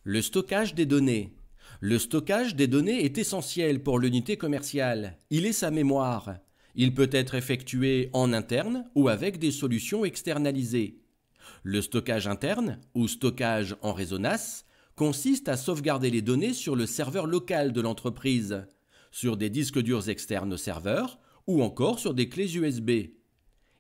Le stockage des données. Le stockage des données est essentiel pour l'unité commerciale. Il est sa mémoire. Il peut être effectué en interne ou avec des solutions externalisées. Le stockage interne, ou stockage en réseau NAS, consiste à sauvegarder les données sur le serveur local de l'entreprise, sur des disques durs externes au serveur ou encore sur des clés USB.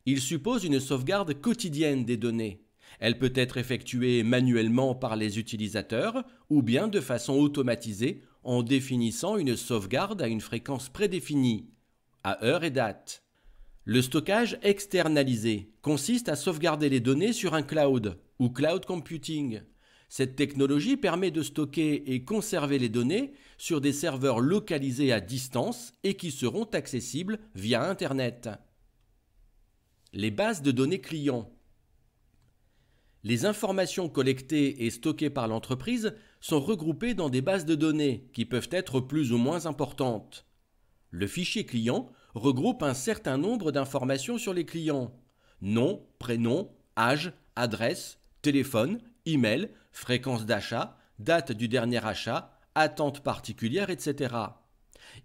Il suppose une sauvegarde quotidienne des données. Elle peut être effectuée manuellement par les utilisateurs ou bien de façon automatisée en définissant une sauvegarde à une fréquence prédéfinie, à heure et date. Le stockage externalisé consiste à sauvegarder les données sur un cloud ou cloud computing. Cette technologie permet de stocker et conserver les données sur des serveurs localisés à distance et qui seront accessibles via Internet. Les bases de données clients. Les informations collectées et stockées par l'entreprise sont regroupées dans des bases de données qui peuvent être plus ou moins importantes. Le fichier client regroupe un certain nombre d'informations sur les clients. Nom, prénom, âge, adresse, téléphone, email, fréquence d'achat, date du dernier achat, attente particulière, etc.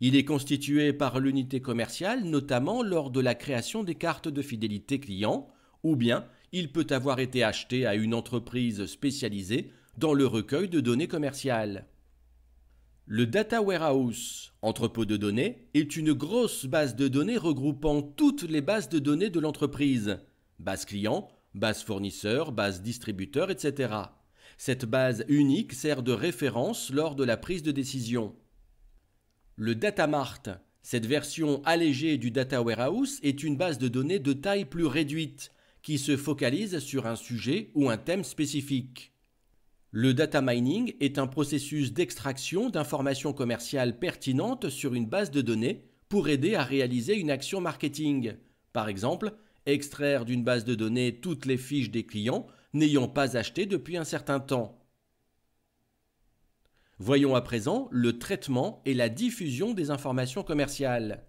Il est constitué par l'unité commerciale, notamment lors de la création des cartes de fidélité client, ou bien il peut avoir été acheté à une entreprise spécialisée dans le recueil de données commerciales. Le Data Warehouse, entrepôt de données, est une grosse base de données regroupant toutes les bases de données de l'entreprise, base client, base fournisseur, base distributeur, etc. Cette base unique sert de référence lors de la prise de décision. Le Data Mart, cette version allégée du Data Warehouse, est une base de données de taille plus réduite qui se focalise sur un sujet ou un thème spécifique. Le data mining est un processus d'extraction d'informations commerciales pertinentes sur une base de données pour aider à réaliser une action marketing. Par exemple, extraire d'une base de données toutes les fiches des clients n'ayant pas acheté depuis un certain temps. Voyons à présent le traitement et la diffusion des informations commerciales.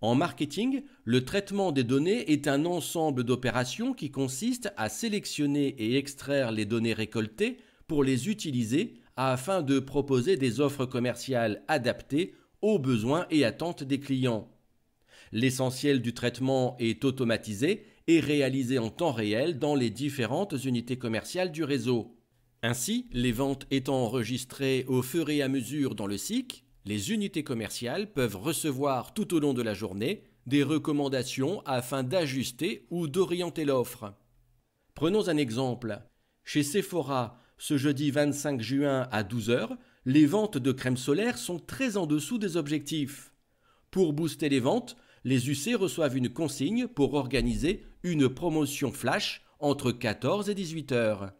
En marketing, le traitement des données est un ensemble d'opérations qui consiste à sélectionner et extraire les données récoltées pour les utiliser afin de proposer des offres commerciales adaptées aux besoins et attentes des clients. L'essentiel du traitement est automatisé et réalisé en temps réel dans les différentes unités commerciales du réseau. Ainsi, les ventes étant enregistrées au fur et à mesure dans le SIC, les unités commerciales peuvent recevoir tout au long de la journée des recommandations afin d'ajuster ou d'orienter l'offre. Prenons un exemple. Chez Sephora, ce jeudi 25 juin à 12 h, les ventes de crème solaire sont très en dessous des objectifs. Pour booster les ventes, les UC reçoivent une consigne pour organiser une promotion flash entre 14 et 18 h.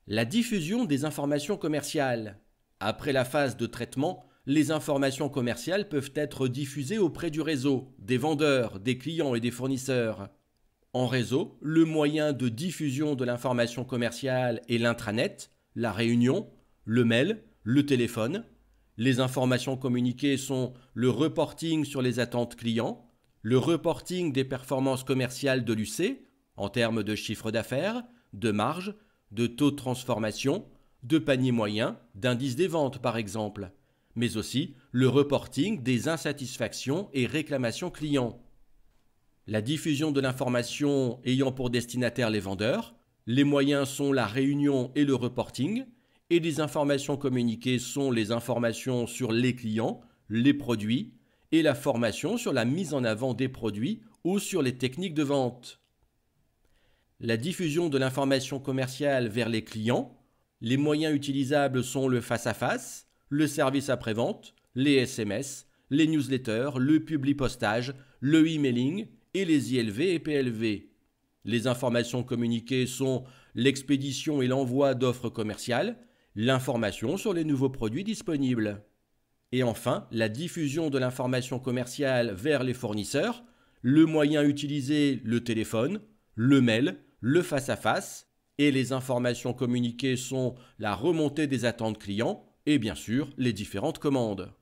La diffusion des informations commerciales. Après la phase de traitement, les informations commerciales peuvent être diffusées auprès du réseau, des vendeurs, des clients et des fournisseurs. En réseau, le moyen de diffusion de l'information commerciale est l'intranet, la réunion, le mail, le téléphone. Les informations communiquées sont le reporting sur les attentes clients, le reporting des performances commerciales de l'UC, en termes de chiffre d'affaires, de marge, de taux de transformation, de panier moyen, d'indice des ventes par exemple, mais aussi le reporting des insatisfactions et réclamations clients. La diffusion de l'information ayant pour destinataire les vendeurs, les moyens sont la réunion et le reporting, et les informations communiquées sont les informations sur les clients, les produits, et la formation sur la mise en avant des produits ou sur les techniques de vente. La diffusion de l'information commerciale vers les clients, les moyens utilisables sont le face-à-face, le service après-vente, les SMS, les newsletters, le publipostage, le emailing et les ILV et PLV. Les informations communiquées sont l'expédition et l'envoi d'offres commerciales, l'information sur les nouveaux produits disponibles. Et enfin, la diffusion de l'information commerciale vers les fournisseurs, le moyen utilisé, le téléphone, le mail, le face-à-face, et les informations communiquées sont la remontée des attentes clients et bien sûr les différentes commandes.